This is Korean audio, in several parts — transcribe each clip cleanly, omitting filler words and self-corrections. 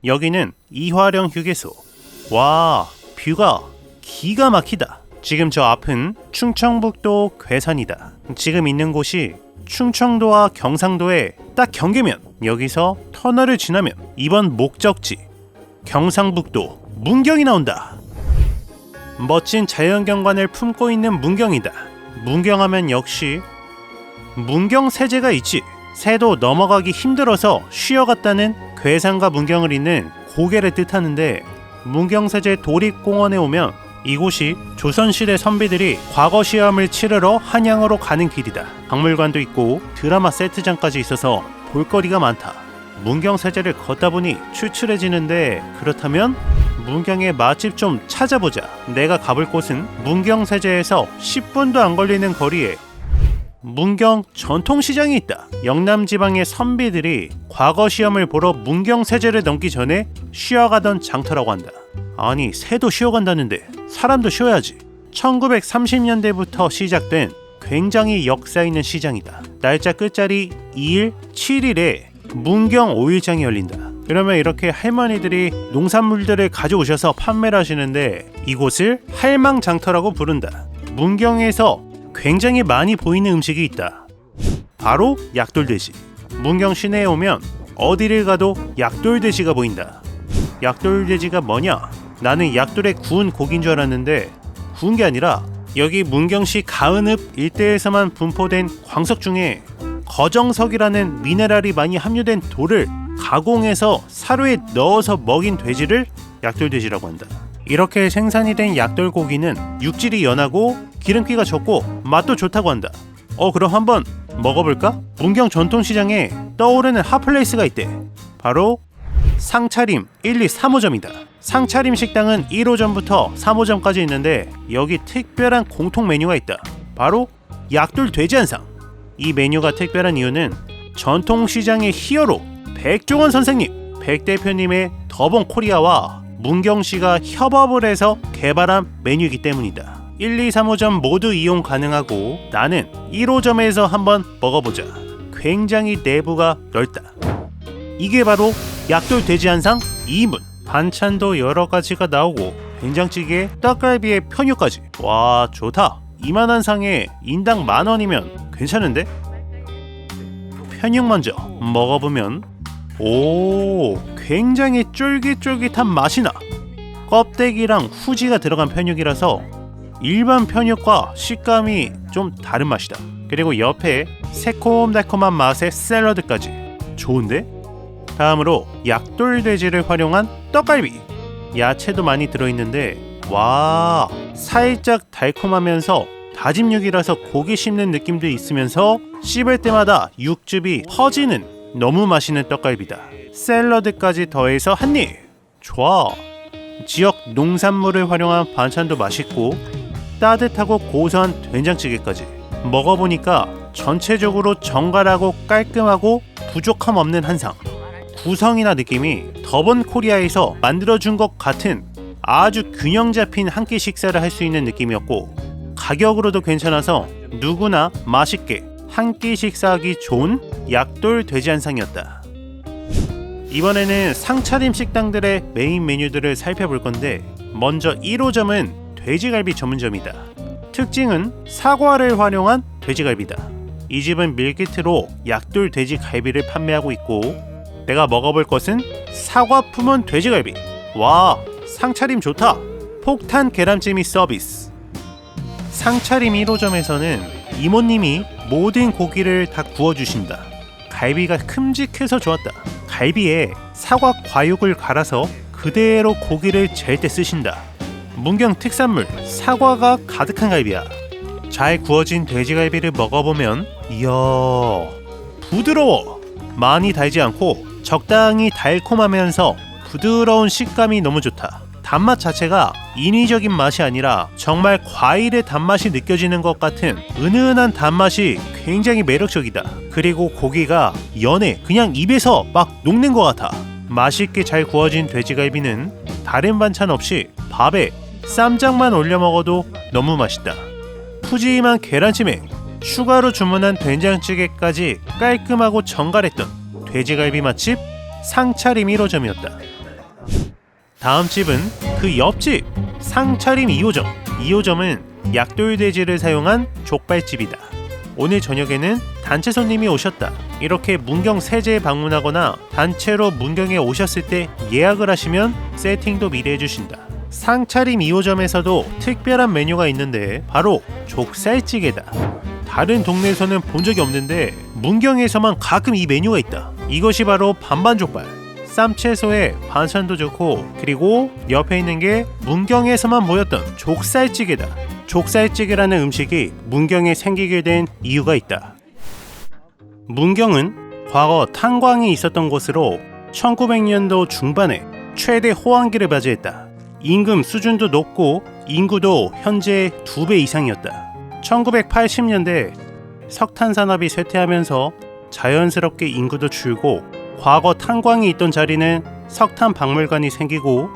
여기는 이화령 휴게소. 와, 뷰가 기가 막히다. 지금 저 앞은 충청북도 괴산이다. 지금 있는 곳이 충청도와 경상도의 딱 경계면, 여기서 터널을 지나면 이번 목적지 경상북도 문경이 나온다. 멋진 자연경관을 품고 있는 문경이다. 문경하면 역시 문경세제가 있지. 새도 넘어가기 힘들어서 쉬어갔다는 괴산과 문경을 잇는 고개를 뜻하는데, 문경세제 도립공원에 오면 이곳이 조선시대 선비들이 과거 시험을 치르러 한양으로 가는 길이다. 박물관도 있고 드라마 세트장까지 있어서 볼거리가 많다. 문경세제를 걷다 보니 출출해지는데, 그렇다면 문경의 맛집 좀 찾아보자. 내가 가볼 곳은 문경세제에서 10분도 안 걸리는 거리에 문경 전통시장이 있다. 영남지방의 선비들이 과거 시험을 보러 문경세제를 넘기 전에 쉬어가던 장터라고 한다. 아니, 새도 쉬어간다는데 사람도 쉬어야지. 1930년대부터 시작된 굉장히 역사 있는 시장이다. 날짜 끝자리 2일, 7일에 문경 5일장이 열린다. 그러면 이렇게 할머니들이 농산물들을 가져오셔서 판매를 하시는데, 이곳을 할망장터라고 부른다. 문경에서 굉장히 많이 보이는 음식이 있다. 바로 약돌돼지. 문경 시내에 오면 어디를 가도 약돌돼지가 보인다. 약돌돼지가 뭐냐? 나는 약돌에 구운 고기인 줄 알았는데 구운 게 아니라 여기 문경시 가은읍 일대에서만 분포된 광석 중에 거정석이라는 미네랄이 많이 함유된 돌을 가공해서 사료에 넣어서 먹인 돼지를 약돌돼지라고 한다. 이렇게 생산이 된 약돌고기는 육질이 연하고 기름기가 적고 맛도 좋다고 한다. 그럼 한번 먹어볼까? 문경 전통시장에 떠오르는 핫플레이스가 있대. 바로 상차림 1, 2, 3호점이다. 상차림 식당은 1호점부터 3호점까지 있는데, 여기 특별한 공통 메뉴가 있다. 바로 약돌 돼지 한상. 이 메뉴가 특별한 이유는 전통시장의 히어로 백종원 선생님, 백 대표님의 더본 코리아와 문경시가 협업을 해서 개발한 메뉴이기 때문이다. 1, 2, 3호점 모두 이용 가능하고, 나는 1호점에서 한번 먹어보자. 굉장히 내부가 넓다. 이게 바로 약돌 돼지 한상 2인분. 반찬도 여러 가지가 나오고 된장찌개에 떡갈비에 편육까지. 와, 좋다. 이만한 상에 인당 10,000원이면 괜찮은데? 편육 먼저 먹어보면, 굉장히 쫄깃쫄깃한 맛이 나. 껍데기랑 후지가 들어간 편육이라서 일반 편육과 식감이 좀 다른 맛이다. 그리고 옆에 새콤달콤한 맛의 샐러드까지. 좋은데? 다음으로 약돌돼지를 활용한 떡갈비. 야채도 많이 들어있는데, 와, 살짝 달콤하면서 다짐 육이라서 고기 씹는 느낌도 있으면서 씹을 때마다 육즙이 퍼지는 너무 맛있는 떡갈비다. 샐러드까지 더해서 한입. 좋아. 지역 농산물을 활용한 반찬도 맛있고 따뜻하고 고소한 된장찌개까지. 먹어보니까 전체적으로 정갈하고 깔끔하고 부족함 없는 한상. 구성이나 느낌이 더본 코리아에서 만들어준 것 같은 아주 균형 잡힌 한 끼 식사를 할 수 있는 느낌이었고, 가격으로도 괜찮아서 누구나 맛있게 한 끼 식사하기 좋은 약돌 돼지 한상이었다. 이번에는 상차림 식당들의 메인 메뉴들을 살펴볼 건데, 먼저 1호점은 돼지갈비 전문점이다. 특징은 사과를 활용한 돼지갈비다. 이 집은 밀키트로 약돌 돼지갈비를 판매하고 있고, 내가 먹어볼 것은 사과 품은 돼지갈비. 와, 상차림 좋다. 폭탄 계란찜이 서비스. 상차림 1호점에서는 이모님이 모든 고기를 다 구워주신다. 갈비가 큼직해서 좋았다. 갈비에 사과 과육을 갈아서 그대로 고기를 젤 때 쓰신다. 문경 특산물 사과가 가득한 갈비야. 잘 구워진 돼지갈비를 먹어보면, 이야, 부드러워. 많이 달지 않고 적당히 달콤하면서 부드러운 식감이 너무 좋다. 단맛 자체가 인위적인 맛이 아니라 정말 과일의 단맛이 느껴지는 것 같은 은은한 단맛이 굉장히 매력적이다. 그리고 고기가 연해. 그냥 입에서 막 녹는 것 같아. 맛있게 잘 구워진 돼지갈비는 다른 반찬 없이 밥에 쌈장만 올려 먹어도 너무 맛있다. 푸짐한 계란찜에 추가로 주문한 된장찌개까지 깔끔하고 정갈했던 돼지갈비 맛집 상차림 1호점이었다. 다음 집은 그 옆집 상차림 2호점. 2호점은 약돌돼지를 사용한 족발집이다. 오늘 저녁에는 단체 손님이 오셨다. 이렇게 문경 세제에 방문하거나 단체로 문경에 오셨을 때 예약을 하시면 세팅도 미리 해주신다. 상차림 2호점에서도 특별한 메뉴가 있는데 바로 족살찌개다. 다른 동네에서는 본 적이 없는데 문경에서만 가끔 이 메뉴가 있다. 이것이 바로 반반족발. 쌈채소에 반찬도 좋고, 그리고 옆에 있는 게 문경에서만 보였던 족살찌개다. 족살찌개라는 음식이 문경에 생기게 된 이유가 있다. 문경은 과거 탄광이 있었던 곳으로 1900년도 중반에 최대 호황기를 맞이했다. 임금 수준도 높고 인구도 현재 2배 이상이었다. 1980년대 석탄 산업이 쇠퇴하면서 자연스럽게 인구도 줄고, 과거 탄광이 있던 자리는 석탄 박물관이 생기고,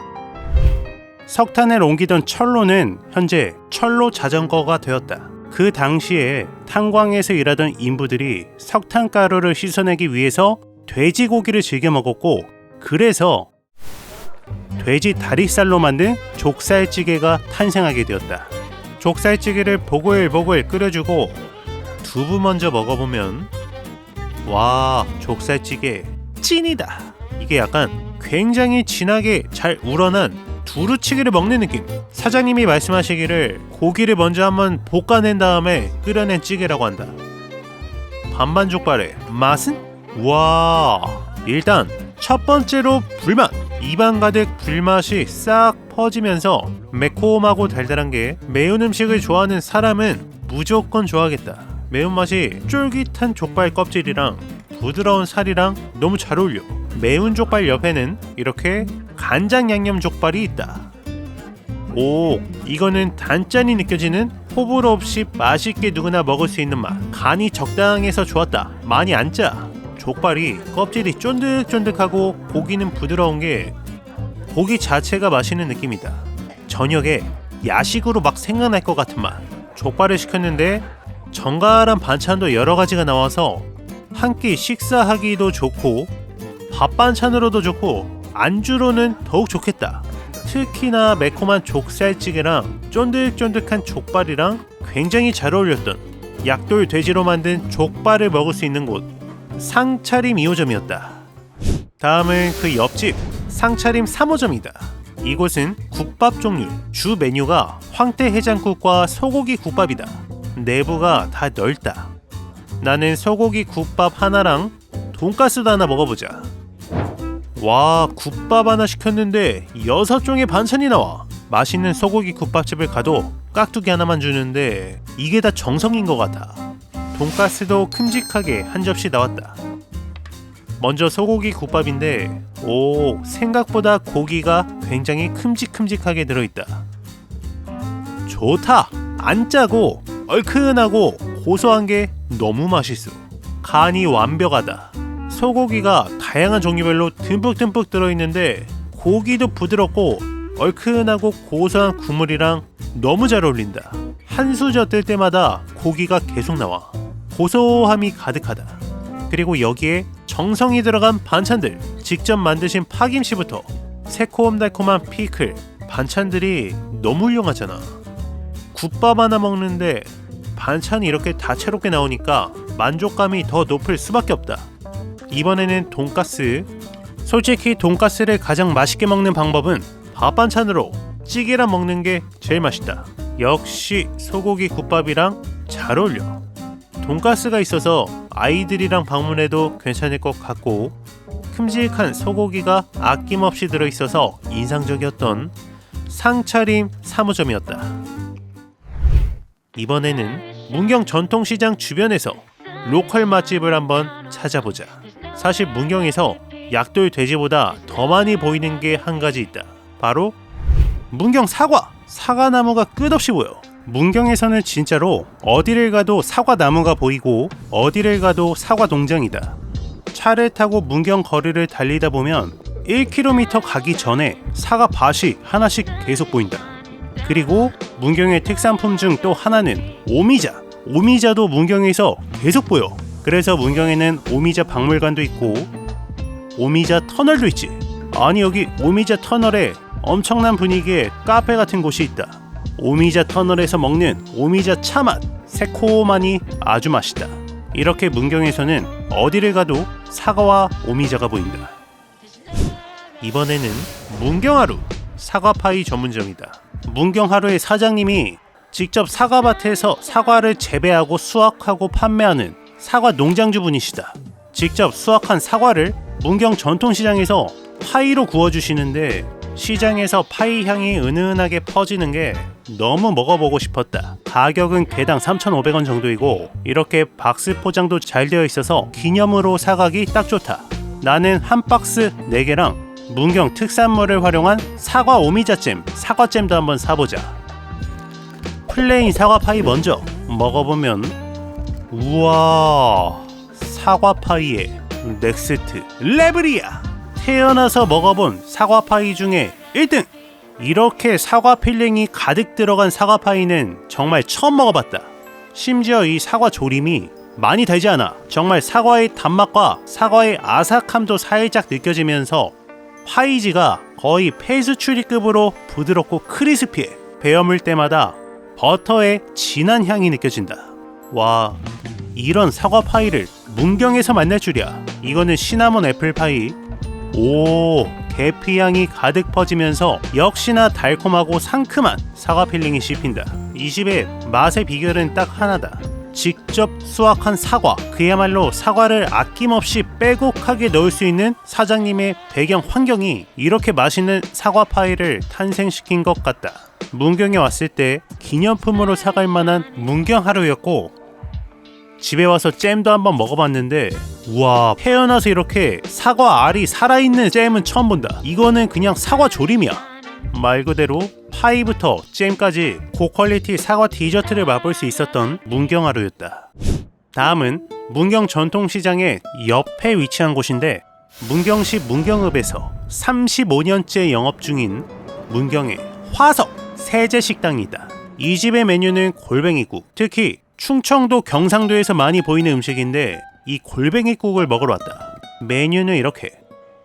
석탄을 옮기던 철로는 현재 철로 자전거가 되었다. 그 당시에 탄광에서 일하던 인부들이 석탄가루를 씻어내기 위해서 돼지고기를 즐겨 먹었고, 그래서 돼지 다리살로 만든 족살찌개가 탄생하게 되었다. 족살찌개를 보글보글 끓여주고 두부 먼저 먹어보면, 와, 족살찌개 찐이다. 이게 약간 굉장히 진하게 잘 우러난 두루치기를 먹는 느낌. 사장님이 말씀하시기를 고기를 먼저 한번 볶아낸 다음에 끓여낸 찌개라고 한다. 반반족발의 맛은? 와, 일단 첫 번째로 불맛. 입안 가득 불맛이 싹 퍼지면서 매콤하고 달달한 게 매운 음식을 좋아하는 사람은 무조건 좋아하겠다. 매운맛이 쫄깃한 족발 껍질이랑 부드러운 살이랑 너무 잘 어울려. 매운 족발 옆에는 이렇게 간장 양념 족발이 있다. 오, 이거는 단짠이 느껴지는 호불호 없이 맛있게 누구나 먹을 수 있는 맛. 간이 적당해서 좋았다. 많이 안 짜. 족발이 껍질이 쫀득쫀득하고 고기는 부드러운 게 고기 자체가 맛있는 느낌이다. 저녁에 야식으로 막 생각날 것 같은 맛. 족발을 시켰는데 정갈한 반찬도 여러 가지가 나와서 한 끼 식사하기도 좋고, 밥 반찬으로도 좋고, 안주로는 더욱 좋겠다. 특히나 매콤한 족살찌개랑 쫀득쫀득한 족발이랑 굉장히 잘 어울렸던 약돌 돼지로 만든 족발을 먹을 수 있는 곳, 상차림 2호점이었다. 다음은 그 옆집 상차림 3호점이다. 이곳은 국밥 종류, 주 메뉴가 황태 해장국과 소고기 국밥이다. 내부가 다 넓다. 나는 소고기 국밥 하나랑 돈가스도 하나 먹어보자. 와, 국밥 하나 시켰는데 6종의 반찬이 나와. 맛있는 소고기 국밥집을 가도 깍두기 하나만 주는데 이게 다 정성인 것 같아. 돈가스도 큼직하게 한 접시 나왔다. 먼저 소고기 국밥인데, 오, 생각보다 고기가 굉장히 큼직큼직하게 들어있다. 좋다. 안 짜고 얼큰하고 고소한 게 너무 맛있어. 간이 완벽하다. 소고기가 다양한 종류별로 듬뿍듬뿍 들어있는데 고기도 부드럽고 얼큰하고 고소한 국물이랑 너무 잘 어울린다. 한 수 젓을 때마다 고기가 계속 나와. 고소함이 가득하다. 그리고 여기에 정성이 들어간 반찬들, 직접 만드신 파김치부터 새콤달콤한 피클, 반찬들이 너무 훌륭하잖아. 국밥 하나 먹는데 반찬이 이렇게 다채롭게 나오니까 만족감이 더 높을 수밖에 없다. 이번에는 돈가스. 솔직히 돈가스를 가장 맛있게 먹는 방법은 밥 반찬으로 찌개랑 먹는 게 제일 맛있다. 역시 소고기 국밥이랑 잘 어울려. 돈가스가 있어서 아이들이랑 방문해도 괜찮을 것 같고, 큼직한 소고기가 아낌없이 들어있어서 인상적이었던 상차림 3호점이었다. 이번에는 문경 전통시장 주변에서 로컬 맛집을 한번 찾아보자. 사실 문경에서 약돌 돼지보다 더 많이 보이는 게 한 가지 있다. 바로 문경 사과! 사과나무가 끝없이 보여. 문경에서는 진짜로 어디를 가도 사과나무가 보이고 어디를 가도 사과 농장이다. 차를 타고 문경 거리를 달리다 보면 1km 가기 전에 사과 밭이 하나씩 계속 보인다. 그리고 문경의 특산품 중 또 하나는 오미자. 오미자도 문경에서 계속 보여. 그래서 문경에는 오미자 박물관도 있고 오미자 터널도 있지. 아니, 여기 오미자 터널에 엄청난 분위기의 카페 같은 곳이 있다. 오미자 터널에서 먹는 오미자 차맛, 새콤하니 아주 맛있다. 이렇게 문경에서는 어디를 가도 사과와 오미자가 보인다. 이번에는 문경하루 사과파이 전문점이다. 문경하루의 사장님이 직접 사과밭에서 사과를 재배하고 수확하고 판매하는 사과 농장주분이시다. 직접 수확한 사과를 문경 전통시장에서 파이로 구워주시는데 시장에서 파이 향이 은은하게 퍼지는 게 너무 먹어보고 싶었다. 가격은 개당 3,500원 정도이고 이렇게 박스 포장도 잘 되어 있어서 기념으로 사가기 딱 좋다. 나는 한 박스 4개랑 문경 특산물을 활용한 사과 오미자잼, 사과잼도 한번 사보자. 플레인 사과파이 먼저 먹어보면 우와, 사과파이의 넥스트 레벨이야. 태어나서 먹어본 사과파이 중에 1등! 이렇게 사과 필링이 가득 들어간 사과파이는 정말 처음 먹어봤다. 심지어 이 사과 조림이 많이 달지 않아. 정말 사과의 단맛과 사과의 아삭함도 살짝 느껴지면서 파이지가 거의 페이스츄리급으로 부드럽고 크리스피해. 베어 물 때마다 버터의 진한 향이 느껴진다. 와, 이런 사과파이를 문경에서 만날 줄이야. 이거는 시나몬 애플파이. 오, 계피향이 가득 퍼지면서 역시나 달콤하고 상큼한 사과 필링이 씹힌다. 이 집의 맛의 비결은 딱 하나다. 직접 수확한 사과, 그야말로 사과를 아낌없이 빼곡하게 넣을 수 있는 사장님의 배경 환경이 이렇게 맛있는 사과파이를 탄생시킨 것 같다. 문경에 왔을 때 기념품으로 사갈 만한 문경하루였고 집에 와서 잼도 한번 먹어봤는데 우와, 태어나서 이렇게 사과 알이 살아있는 잼은 처음 본다. 이거는 그냥 사과 조림이야. 말 그대로 파이부터 잼까지 고퀄리티 사과 디저트를 맛볼 수 있었던 문경하루였다. 다음은 문경 전통시장의 옆에 위치한 곳인데 문경시 문경읍에서 35년째 영업 중인 문경의 화석 세제식당이다. 이 집의 메뉴는 골뱅이국, 특히 충청도 경상도에서 많이 보이는 음식인데 이 골뱅이국을 먹으러 왔다. 메뉴는 이렇게.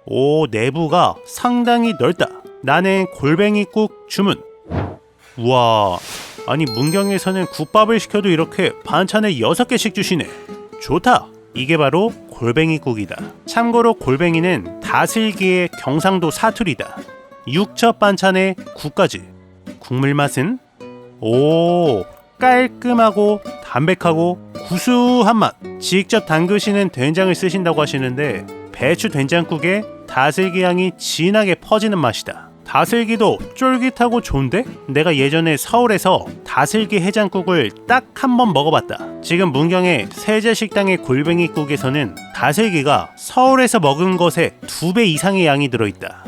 오, 내부가 상당히 넓다. 나는 골뱅이국 주문. 우와, 아니 문경에서는 국밥을 시켜도 이렇게 반찬을 6개씩 주시네. 좋다. 이게 바로 골뱅이국이다. 참고로 골뱅이는 다슬기의 경상도 사투리다. 육첩 반찬에 국까지. 국물 맛은 오, 깔끔하고 담백하고 구수한 맛. 직접 담그시는 된장을 쓰신다고 하시는데 배추 된장국에 다슬기 향이 진하게 퍼지는 맛이다. 다슬기도 쫄깃하고 좋은데? 내가 예전에 서울에서 다슬기 해장국을 딱 한 번 먹어봤다. 지금 문경의 세제식당의 골뱅이국에서는 다슬기가 서울에서 먹은 것의 2배 이상의 양이 들어있다.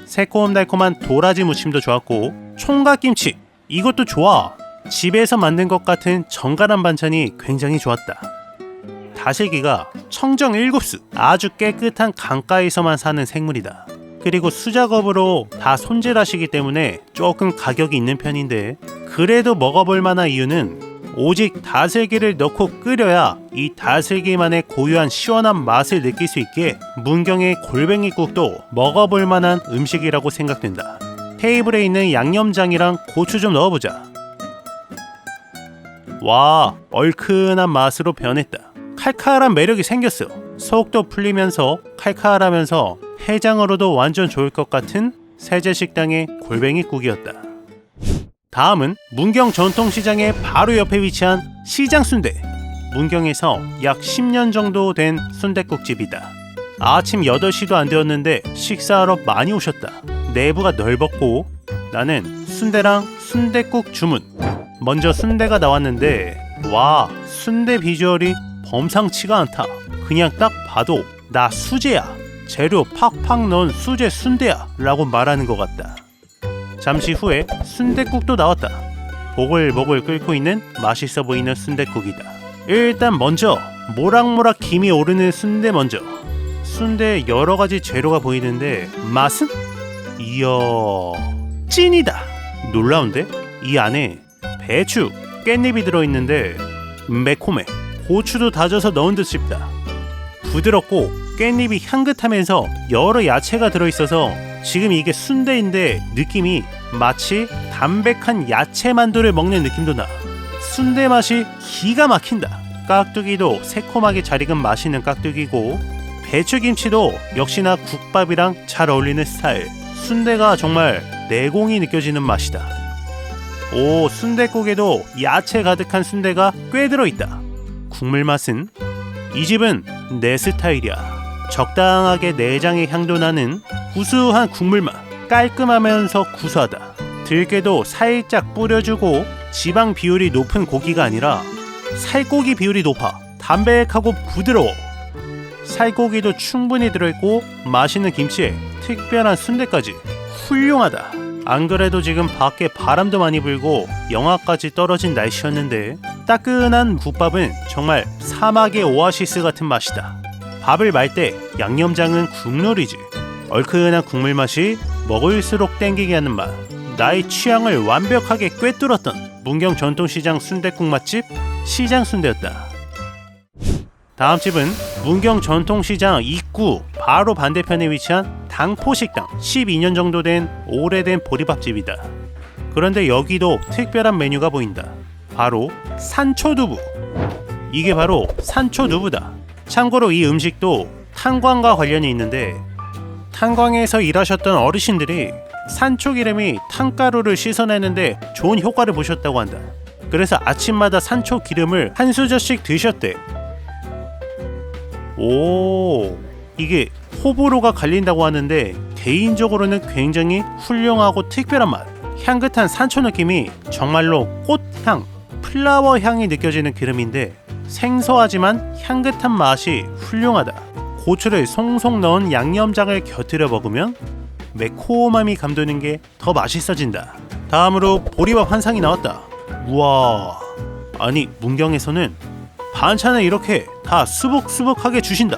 새콤달콤한 도라지 무침도 좋았고 총각김치, 이것도 좋아. 집에서 만든 것 같은 정갈한 반찬이 굉장히 좋았다. 다슬기가 청정 7수, 아주 깨끗한 강가에서만 사는 생물이다. 그리고 수작업으로 다 손질하시기 때문에 조금 가격이 있는 편인데 그래도 먹어볼 만한 이유는 오직 다슬기를 넣고 끓여야 이 다슬기만의 고유한 시원한 맛을 느낄 수 있기에 문경의 골뱅이국도 먹어볼 만한 음식이라고 생각된다. 테이블에 있는 양념장이랑 고추 좀 넣어보자. 와, 얼큰한 맛으로 변했다. 칼칼한 매력이 생겼어. 속도 풀리면서 칼칼하면서 해장으로도 완전 좋을 것 같은 세제식당의 골뱅이국이었다. 다음은 문경 전통시장의 바로 옆에 위치한 시장순대. 문경에서 약 10년 정도 된 순댓국집이다. 아침 8시도 안 되었는데 식사하러 많이 오셨다. 내부가 넓었고 나는 순대랑 순댓국 주문. 먼저 순대가 나왔는데 와, 순대 비주얼이 범상치가 않다. 그냥 딱 봐도 나 수제야, 재료 팍팍 넣은 수제 순대야 라고 말하는 것 같다. 잠시 후에 순댓국도 나왔다. 보글보글 끓고 있는 맛있어 보이는 순댓국이다. 일단 먼저 모락모락 김이 오르는 순대 먼저. 순대에 여러가지 재료가 보이는데 맛은? 이야, 찐이다. 놀라운데? 이 안에 배추, 깻잎이 들어있는데 매콤해. 고추도 다져서 넣은 듯 싶다. 부드럽고 깻잎이 향긋하면서 여러 야채가 들어있어서 지금 이게 순대인데 느낌이 마치 담백한 야채 만두를 먹는 느낌도 나. 순대 맛이 기가 막힌다. 깍두기도 새콤하게 잘 익은 맛있는 깍두기고, 배추김치도 역시나 국밥이랑 잘 어울리는 스타일. 순대가 정말 내공이 느껴지는 맛이다. 오, 순댓국에도 야채 가득한 순대가 꽤 들어있다. 국물 맛은 이 집은 내 스타일이야. 적당하게 내장의 향도 나는 구수한 국물 맛. 깔끔하면서 구수하다. 들깨도 살짝 뿌려주고, 지방 비율이 높은 고기가 아니라 살코기 비율이 높아 담백하고 부드러워. 살코기도 충분히 들어있고 맛있는 김치에 특별한 순대까지 훌륭하다. 안 그래도 지금 밖에 바람도 많이 불고 영하까지 떨어진 날씨였는데 따끈한 국밥은 정말 사막의 오아시스 같은 맛이다. 밥을 말 때 양념장은 국룰이지. 얼큰한 국물 맛이 먹을수록 땡기게 하는 맛. 나의 취향을 완벽하게 꿰뚫었던 문경 전통시장 순댓국 맛집 시장순대였다. 다음 집은 문경 전통시장 입구 바로 반대편에 위치한 당포식당. 12년 정도 된 오래된 보리밥집이다. 그런데 여기도 특별한 메뉴가 보인다. 바로 산초두부. 이게 바로 산초두부다. 참고로 이 음식도 탄광과 관련이 있는데, 탄광에서 일하셨던 어르신들이 산초기름이 탄가루를 씻어내는데 좋은 효과를 보셨다고 한다. 그래서 아침마다 산초기름을 한 수저씩 드셨대. 오, 이게 호불호가 갈린다고 하는데 개인적으로는 굉장히 훌륭하고 특별한 맛. 향긋한 산초 느낌이 정말로 꽃향, 플라워 향이 느껴지는 기름인데 생소하지만 향긋한 맛이 훌륭하다. 고추를 송송 넣은 양념장을 곁들여 먹으면 매콤함이 감도는 게 더 맛있어진다. 다음으로 보리밥 한 상이 나왔다. 우와, 아니 문경에서는 반찬을 이렇게 다 수북수북하게 주신다.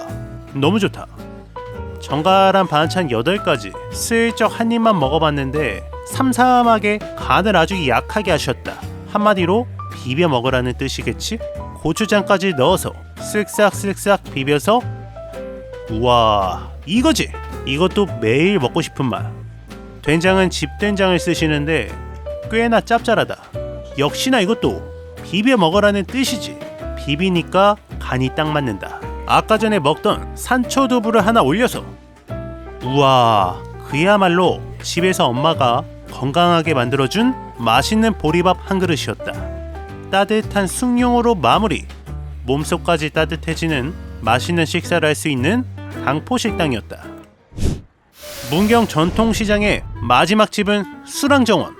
너무 좋다. 정갈한 반찬 8가지 슬쩍 한 입만 먹어봤는데 삼삼하게 간을 아주 약하게 하셨다. 한마디로 비벼 먹으라는 뜻이겠지? 고추장까지 넣어서 쓱싹쓱싹 비벼서, 우와, 이거지! 이것도 매일 먹고 싶은 맛. 된장은 집된장을 쓰시는데 꽤나 짭짤하다. 역시나 이것도 비벼 먹으라는 뜻이지. 비비니까 간이 딱 맞는다. 아까 전에 먹던 산초두부를 하나 올려서, 우와, 그야말로 집에서 엄마가 건강하게 만들어준 맛있는 보리밥 한 그릇이었다. 따뜻한 숭늉으로 마무리. 몸속까지 따뜻해지는 맛있는 식사를 할 수 있는 당포식당이었다. 문경 전통시장의 마지막 집은 수랑정원.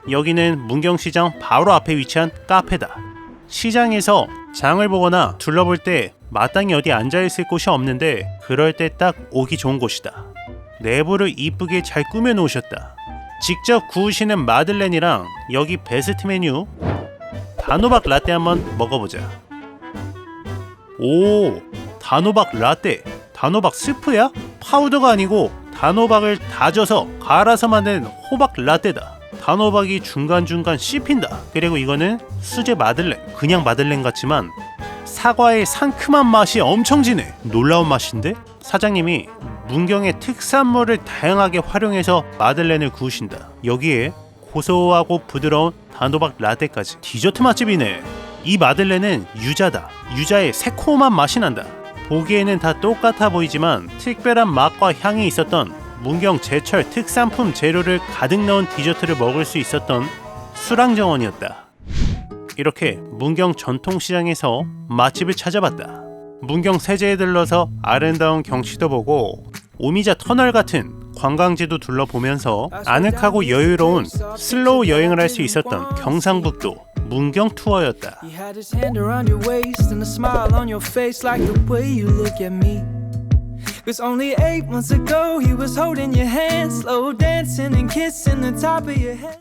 여기는 문경시장 바로 앞에 위치한 카페다. 시장에서 장을 보거나 둘러볼 때 마땅히 어디 앉아있을 곳이 없는데 그럴 때 딱 오기 좋은 곳이다. 내부를 이쁘게 잘 꾸며놓으셨다. 직접 구우시는 마들렌이랑 여기 베스트 메뉴 단호박 라떼 한번 먹어보자. 오, 단호박 라떼. 단호박 스프야? 파우더가 아니고 단호박을 다져서 갈아서 만든 호박 라떼다. 단호박이 중간중간 씹힌다. 그리고 이거는 수제 마들렌. 그냥 마들렌 같지만 사과의 상큼한 맛이 엄청 진해. 놀라운 맛인데? 사장님이 문경의 특산물을 다양하게 활용해서 마들렌을 구우신다. 여기에 고소하고 부드러운 단호박 라떼까지. 디저트 맛집이네. 이 마들렌은 유자다. 유자의 새콤한 맛이 난다. 보기에는 다 똑같아 보이지만 특별한 맛과 향이 있었던 문경 제철 특산품 재료를 가득 넣은 디저트를 먹을 수 있었던 수랑정원이었다. 이렇게 문경 전통시장에서 맛집을 찾아봤다. 문경 세제에 들러서 아름다운 경치도 보고 오미자 터널 같은 관광지도 둘러보면서 아늑하고 여유로운 슬로우 여행을 할 수 있었던 경상북도 문경 투어였다. He had his hand around your waist and a smile on your face like the way you look at me. 'Cause only 8 months ago he was holding your hand, slow dancing and kissing the top of your head.